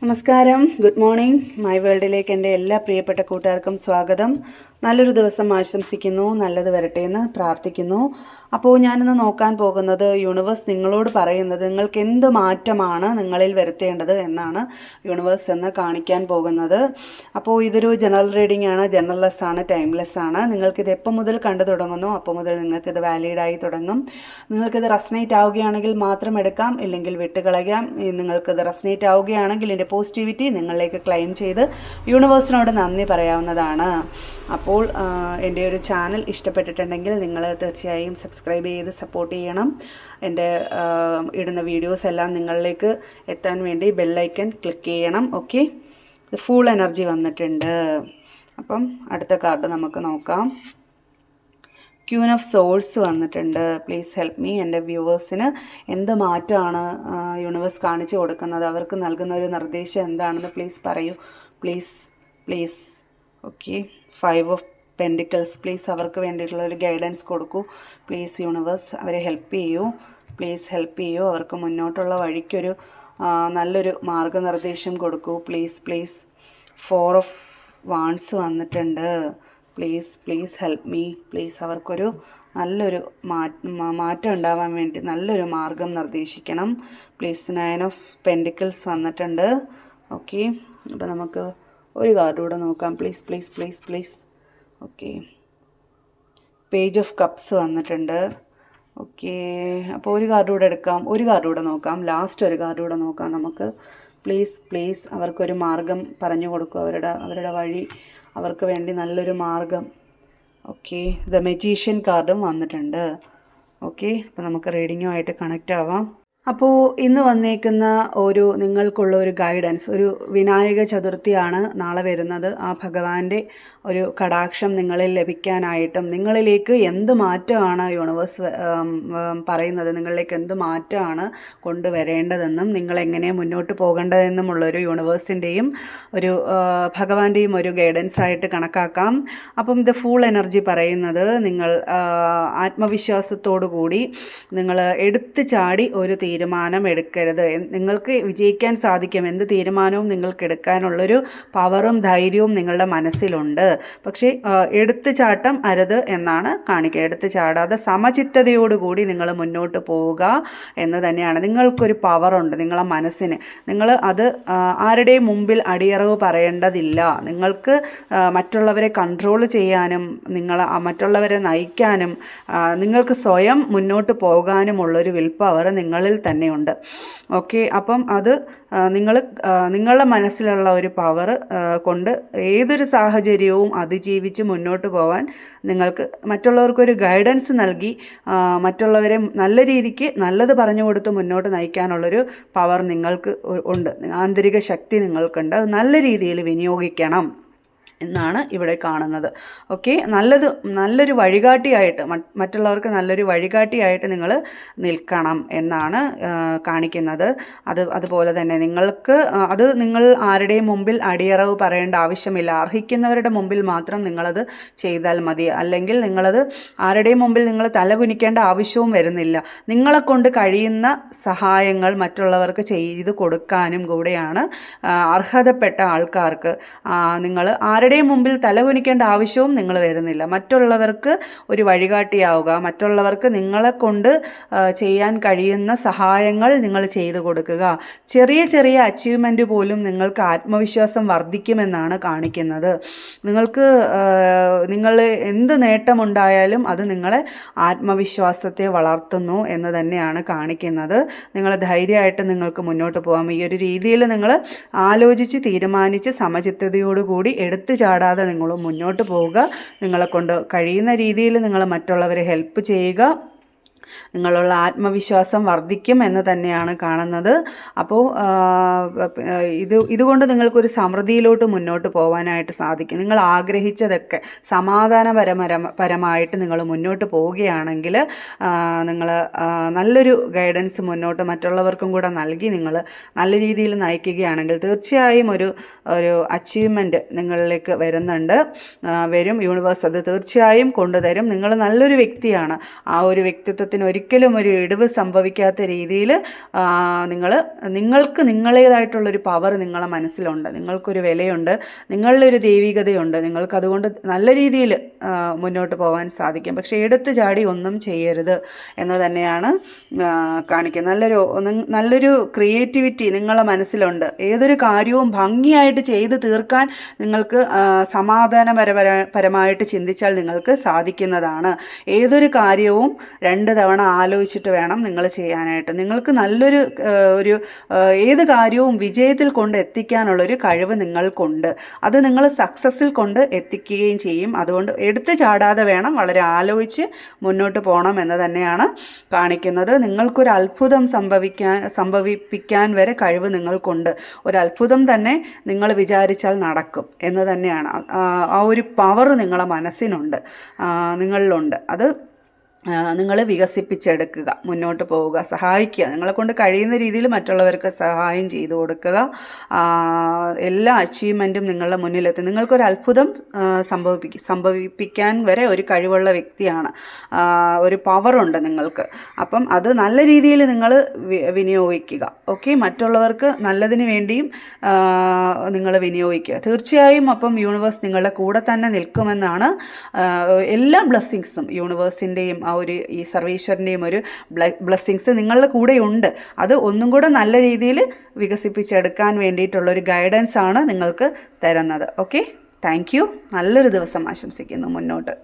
നമസ്കാരം, good morning. My വേൾഡിലേക്ക് എൻ്റെ എല്ലാ പ്രിയപ്പെട്ട കൂട്ടുകാർക്കും സ്വാഗതം. നല്ലൊരു ദിവസം ആശംസിക്കുന്നു, നല്ലത് വരട്ടെ എന്ന് പ്രാർത്ഥിക്കുന്നു. അപ്പോൾ ഞാനിന്ന് നോക്കാൻ പോകുന്നത് യൂണിവേഴ്സ് നിങ്ങളോട് പറയുന്നത് നിങ്ങൾക്ക് എന്ത് മാറ്റമാണ് നിങ്ങളിൽ വരുത്തേണ്ടത് എന്നാണ് യൂണിവേഴ്സ് എന്ന് കാണിക്കാൻ പോകുന്നത്. അപ്പോൾ ഇതൊരു ജനറൽ റീഡിംഗ് ആണ്, ജനറൽലെസ് ആണ്, ടൈംലെസ് ആണ്. നിങ്ങൾക്കിത് എപ്പോൾ മുതൽ കണ്ടു തുടങ്ങുന്നു അപ്പോൾ മുതൽ നിങ്ങൾക്കിത് വാലിഡായി തുടങ്ങും. നിങ്ങൾക്കിത് റെസനേറ്റ് ആവുകയാണെങ്കിൽ മാത്രം എടുക്കാം, ഇല്ലെങ്കിൽ വിട്ടുകളയാം. നിങ്ങൾക്കിത് റെസനേറ്റ് ആവുകയാണെങ്കിൽ ഇതിൻ്റെ പോസിറ്റിവിറ്റി നിങ്ങളിലേക്ക് ക്ലെയിം ചെയ്ത് യൂണിവേഴ്സിനോട് നന്ദി പറയാവുന്നതാണ്. അപ്പോൾ എൻ്റെ ഒരു ചാനൽ ഇഷ്ടപ്പെട്ടിട്ടുണ്ടെങ്കിൽ നിങ്ങൾ തീർച്ചയായും സബ്സ്ക്രൈബ് ചെയ്ത് സപ്പോർട്ട് ചെയ്യണം. എൻ്റെ ഇടുന്ന വീഡിയോസ് എല്ലാം നിങ്ങളിലേക്ക് എത്താൻ വേണ്ടി ബെല്ലൈക്കൺ ക്ലിക്ക് ചെയ്യണം. ഓക്കെ, ഇത് ഫുൾ എനർജി വന്നിട്ടുണ്ട്. അപ്പം അടുത്ത കാർഡ് നമുക്ക് നോക്കാം. ക്യൂൻ ഓഫ് സോൾസ് വന്നിട്ടുണ്ട്. Please help me. എൻ്റെ വ്യൂവേഴ്സിന് എന്ത് മാറ്റമാണ് യൂണിവേഴ്സ് കാണിച്ചു കൊടുക്കുന്നത്, അവർക്ക് നൽകുന്ന ഒരു നിർദ്ദേശം എന്താണെന്ന് പ്ലീസ് പറയൂ. Please. Okay, 5 of pentacles. Please അവർക്ക് വേണ്ടിയിട്ടുള്ള ഒരു ഗൈഡൻസ് കൊടുക്കൂ. പ്ലീസ് യൂണിവേഴ്സ് അവരെ ഹെൽപ്പ് ചെയ്യൂ. അവർക്ക് മുന്നോട്ടുള്ള വഴിക്കൊരു നല്ലൊരു മാർഗനിർദ്ദേശം കൊടുക്കൂ. പ്ലീസ്. 4 ഓഫ് വാൺസ് വന്നിട്ടുണ്ട്. Please help me. പ്ലീസ് അവർക്കൊരു നല്ലൊരു മാറ്റം ഉണ്ടാവാൻ വേണ്ടി നല്ലൊരു മാർഗം നിർദ്ദേശിക്കണം. പ്ലീസ്. 9 ഓഫ് പെൻഡിക്കിൾസ് വന്നിട്ടുണ്ട്. ഓക്കെ, അപ്പോൾ നമുക്ക് ഒരു കാർഡ് കൂടെ നോക്കാം. Please. Okay, page of cups വന്നിട്ടുണ്ട്. ഓക്കെ, അപ്പോൾ ഒരു കാർഡ് കൂടെ എടുക്കാം, ഒരു കാർഡ് കൂടെ നോക്കാം, ലാസ്റ്റ് ഒരു കാർഡ് കൂടെ നോക്കാം നമുക്ക്. പ്ലീസ് അവർക്കൊരു മാർഗം പറഞ്ഞു കൊടുക്കും, അവരുടെ വഴി, അവർക്ക് വേണ്ടി നല്ലൊരു മാർഗം. ഓക്കെ, ദ മജീഷ്യൻ കാർഡും വന്നിട്ടുണ്ട്. ഓക്കെ, അപ്പോൾ നമുക്ക് റീഡിങ്ങുമായിട്ട് കണക്റ്റ് ആവാം. അപ്പോൾ ഇന്ന് വന്നേക്കുന്ന നിങ്ങൾക്കുള്ള ഒരു ഗൈഡൻസ്, ഒരു വിനായക ചതുർത്ഥിയാണ് നാളെ വരുന്നത്. ആ ഭഗവാന്റെ ഒരു കടാക്ഷം നിങ്ങളിൽ ലഭിക്കാനായിട്ടും നിങ്ങളിലേക്ക് എന്ത് മാറ്റമാണ് യൂണിവേഴ്സ് പറയുന്നത്, നിങ്ങളിലേക്ക് എന്ത് മാറ്റമാണ് കൊണ്ടുവരേണ്ടതെന്നും നിങ്ങളെങ്ങനെ മുന്നോട്ട് പോകേണ്ടതെന്നുമുള്ളൊരു യൂണിവേഴ്സിൻ്റെയും ഒരു ഭഗവാന്റെയും ഒരു ഗൈഡൻസ് ആയിട്ട് കണക്കാക്കാം. അപ്പം ഇത് ഫുൾ എനർജി പറയുന്നത് നിങ്ങൾ ആത്മവിശ്വാസത്തോടു കൂടി നിങ്ങൾ എടുത്തു ചാടി ഒരു തീരുമാനം എടുക്കരുത്. നിങ്ങൾക്ക് വിജയിക്കാൻ സാധിക്കും. എന്ത് തീരുമാനവും നിങ്ങൾക്ക് എടുക്കാനുള്ളൊരു പവറും ധൈര്യവും നിങ്ങളുടെ മനസ്സിലുണ്ട്. പക്ഷേ എടുത്തുചാട്ടം അരുത് എന്നാണ് കാണിക്കുക. എടുത്തു ചാടാതെ സമചിത്തതയോടുകൂടി നിങ്ങൾ മുന്നോട്ട് പോവുക എന്ന് തന്നെയാണ്. നിങ്ങൾക്കൊരു പവറുണ്ട് നിങ്ങളെ മനസ്സിന്. നിങ്ങൾ അത് ആരുടെയും മുമ്പിൽ അടിയറവ് പറയേണ്ടതില്ല. നിങ്ങൾക്ക് മറ്റുള്ളവരെ കൺട്രോൾ ചെയ്യാനും മറ്റുള്ളവരെ നയിക്കാനും നിങ്ങൾക്ക് സ്വയം മുന്നോട്ട് പോകാനുമുള്ളൊരു വിൽ പവർ നിങ്ങളിൽ തന്നെയുണ്ട്. ഓക്കെ, അപ്പം അത് നിങ്ങളുടെ മനസ്സിലുള്ള ഒരു പവർ കൊണ്ട് ഏതൊരു സാഹചര്യവും അതിജീവിച്ച് മുന്നോട്ട് പോകാൻ നിങ്ങൾക്ക് മറ്റുള്ളവർക്കൊരു ഗൈഡൻസ് നൽകി മറ്റുള്ളവരെ നല്ല രീതിക്ക് നല്ലത് പറഞ്ഞു കൊടുത്ത് മുന്നോട്ട് നയിക്കാനുള്ളൊരു പവർ നിങ്ങൾക്ക് ഉണ്ട്. ആന്തരിക ശക്തി നിങ്ങൾക്കുണ്ട്. അത് നല്ല രീതിയിൽ വിനിയോഗിക്കണം എന്നാണ് ഇവിടെ കാണുന്നത്. ഓക്കെ, നല്ലൊരു വഴികാട്ടിയായിട്ട് മറ്റുള്ളവർക്ക് നല്ലൊരു വഴികാട്ടിയായിട്ട് നിങ്ങൾ നിൽക്കണം എന്നാണ് കാണിക്കുന്നത്. അതുപോലെ തന്നെ നിങ്ങൾ ആരുടെയും മുമ്പിൽ അടിയറവ് പറയേണ്ട ആവശ്യമില്ല. അർഹിക്കുന്നവരുടെ മുമ്പിൽ മാത്രം നിങ്ങളത് ചെയ്താൽ മതി. അല്ലെങ്കിൽ നിങ്ങളത് ആരുടെയും മുമ്പിൽ നിങ്ങൾ തലകുനിക്കേണ്ട ആവശ്യവും വരുന്നില്ല. നിങ്ങളെക്കൊണ്ട് കഴിയുന്ന സഹായങ്ങൾ മറ്റുള്ളവർക്ക് ചെയ്തു കൊടുക്കാനും കൂടെയാണ് അർഹതപ്പെട്ട ആൾക്കാർക്ക് നിങ്ങൾ ആരുടെയും മുമ്പിൽ തലകുനിക്കേണ്ട ആവശ്യവും നിങ്ങൾ വരുന്നില്ല. മറ്റുള്ളവർക്ക് ഒരു വഴികാട്ടിയാവുക. മറ്റുള്ളവർക്ക് നിങ്ങളെ കൊണ്ട് ചെയ്യാൻ കഴിയുന്ന സഹായങ്ങൾ നിങ്ങൾ ചെയ്തു കൊടുക്കുക. ചെറിയ അച്ചീവ്മെൻറ്റ് പോലും നിങ്ങൾക്ക് ആത്മവിശ്വാസം വർദ്ധിക്കുമെന്നാണ് കാണിക്കുന്നത്. നിങ്ങൾ എന്ത് നേട്ടമുണ്ടായാലും അത് നിങ്ങളെ ആത്മവിശ്വാസത്തെ വളർത്തുന്നു എന്ന് തന്നെയാണ് കാണിക്കുന്നത്. നിങ്ങൾ ധൈര്യമായിട്ട് നിങ്ങൾക്ക് മുന്നോട്ട് പോകാം. ഈ ഒരു രീതിയിൽ നിങ്ങൾ ആലോചിച്ച് തീരുമാനിച്ച് സമചിത്തതയോടുകൂടി എടുത്തു ചാടാതെ നിങ്ങൾ മുന്നോട്ട് പോവുക. നിങ്ങളെക്കൊണ്ട് കഴിയുന്ന രീതിയിൽ നിങ്ങൾ മറ്റുള്ളവരെ ഹെൽപ്പ് ചെയ്യുക. നിങ്ങളുള്ള ആത്മവിശ്വാസം വർദ്ധിക്കും എന്ന് തന്നെയാണ് കാണുന്നത്. അപ്പോൾ ഇതുകൊണ്ട് നിങ്ങൾക്കൊരു സമൃദ്ധിയിലോട്ട് മുന്നോട്ട് പോകാനായിട്ട് സാധിക്കും. നിങ്ങൾ ആഗ്രഹിച്ചതൊക്കെ സമാധാനപരമായിട്ട് നിങ്ങൾ മുന്നോട്ട് പോവുകയാണെങ്കിൽ നിങ്ങൾ നല്ലൊരു ഗൈഡൻസ് മുന്നോട്ട് മറ്റുള്ളവർക്കും കൂടെ നൽകി നിങ്ങൾ നല്ല രീതിയിൽ നയിക്കുകയാണെങ്കിൽ തീർച്ചയായും ഒരു അച്ചീവ്മെൻറ്റ് നിങ്ങളിലേക്ക് വരും. യൂണിവേഴ്സ് അത് തീർച്ചയായും കൊണ്ടുതരും. നിങ്ങൾ നല്ലൊരു വ്യക്തിയാണ്. ആ ഒരു വ്യക്തിത്വത്തിന് കാര്യത്തിന് ഒരിക്കലും ഒരു ഇടിവ് സംഭവിക്കാത്ത രീതിയിൽ നിങ്ങൾക്ക് നിങ്ങളേതായിട്ടുള്ളൊരു പവർ നിങ്ങളെ മനസ്സിലുണ്ട്, നിങ്ങൾക്കൊരു വിലയുണ്ട്, നിങ്ങളുടെ ഒരു ദൈവികതയുണ്ട്, നിങ്ങൾക്കതുകൊണ്ട് നല്ല രീതിയിൽ മുന്നോട്ട് പോകാൻ സാധിക്കും. പക്ഷേ എടുത്തു ചാടി ഒന്നും ചെയ്യരുത് എന്ന് തന്നെയാണ് കാണിക്കുന്നത്. നല്ലൊരു ക്രിയേറ്റിവിറ്റി നിങ്ങളെ മനസ്സിലുണ്ട്. ഏതൊരു കാര്യവും ഭംഗിയായിട്ട് ചെയ്ത് തീർക്കാൻ നിങ്ങൾക്ക് സമാധാനപരമായിട്ട് ചിന്തിച്ചാൽ നിങ്ങൾക്ക് സാധിക്കുന്നതാണ്. ഏതൊരു കാര്യവും 2 തവണ ആലോചിച്ചിട്ട് വേണം നിങ്ങൾ ചെയ്യാനായിട്ട്. നിങ്ങൾക്ക് നല്ലൊരു ഏത് കാര്യവും വിജയത്തിൽ കൊണ്ട് എത്തിക്കാനുള്ളൊരു കഴിവ് നിങ്ങൾക്കുണ്ട്. അത് നിങ്ങൾ സക്സസ്സിൽ കൊണ്ട് എത്തിക്കുകയും ചെയ്യും. അതുകൊണ്ട് എടുത്തു ചാടാതെ വേണം, വളരെ ആലോചിച്ച് മുന്നോട്ട് പോകണം എന്ന് തന്നെയാണ് കാണിക്കുന്നത്. നിങ്ങൾക്കൊരു അത്ഭുതം സംഭവിപ്പിക്കാൻ വരെ കഴിവ് നിങ്ങൾക്കുണ്ട്. ഒരത്ഭുതം തന്നെ നിങ്ങൾ വിചാരിച്ചാൽ നടക്കും എന്ന് തന്നെയാണ്. ആ ഒരു പവർ നിങ്ങളെ മനസ്സിനുണ്ട്, നിങ്ങളിലുണ്ട്. അത് നിങ്ങൾ വികസിപ്പിച്ചെടുക്കുക, മുന്നോട്ട് പോവുക, സഹായിക്കുക. നിങ്ങളെക്കൊണ്ട് കഴിയുന്ന രീതിയിൽ മറ്റുള്ളവർക്ക് സഹായം ചെയ്തു കൊടുക്കുക. എല്ലാ അച്ചീവ്മെൻറ്റും നിങ്ങളുടെ മുന്നിലെത്തി. നിങ്ങൾക്കൊരു അത്ഭുതം സംഭവിപ്പിക്കാൻ വരെ ഒരു കഴിവുള്ള വ്യക്തിയാണ്. ഒരു പവറുണ്ട് നിങ്ങൾക്ക്. അപ്പം അത് നല്ല രീതിയിൽ നിങ്ങൾ വിനിയോഗിക്കുക. ഓക്കെ, മറ്റുള്ളവർക്ക് നല്ലതിന് വേണ്ടിയും നിങ്ങൾ വിനിയോഗിക്കുക. തീർച്ചയായും അപ്പം യൂണിവേഴ്സ് നിങ്ങളുടെ കൂടെ തന്നെ നിൽക്കുമെന്നാണ്. എല്ലാ ബ്ലെസ്സിങ്സും യൂണിവേഴ്സിൻ്റെയും ഈ സർവീശ്വരൻ്റെയും ഒരു ബ്ലെസ്സിങ്സ് നിങ്ങളുടെ കൂടെയുണ്ട്. അത് ഒന്നും കൂടെ നല്ല രീതിയിൽ വികസിപ്പിച്ചെടുക്കാൻ വേണ്ടിയിട്ടുള്ളൊരു ഗൈഡൻസ് ആണ് നിങ്ങൾക്ക് തരുന്നത്. Okay, thank you. നല്ലൊരു ദിവസം ആശംസിക്കുന്നു മുന്നോട്ട്.